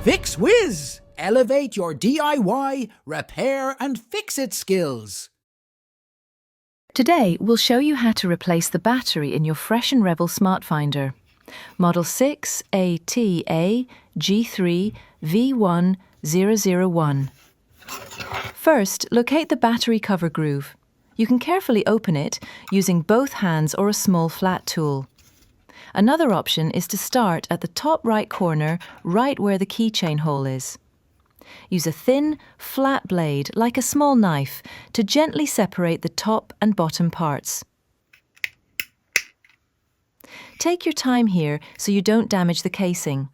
FixWiz! Elevate your DIY, repair and fix-it skills. Today, we'll show you how to replace the battery in your Fresh & Rebel Smartfinder. Model 6ATAG3 V1001. First, locate the battery cover groove. You can carefully open it using both hands or a small flat tool. Another option is to start at the top right corner, right where the keychain hole is. Use a thin, flat blade, like a small knife, to gently separate the top and bottom parts. Take your time here so you don't damage the casing.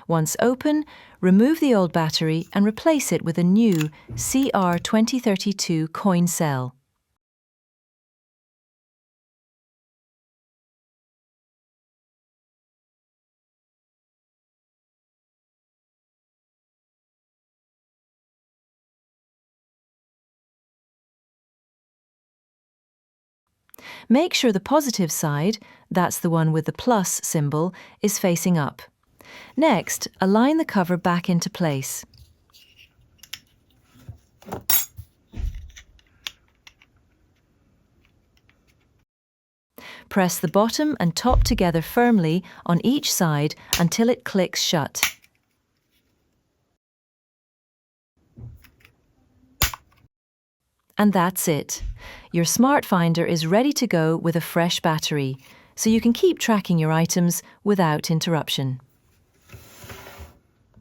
Once open, remove the old battery and replace it with a new CR2032 coin cell. Make sure the positive side, that's the one with the plus symbol, is facing up. Next, align the cover back into place. Press the bottom and top together firmly on each side until it clicks shut. And that's it. Your Smartfinder is ready to go with a fresh battery, so you can keep tracking your items without interruption.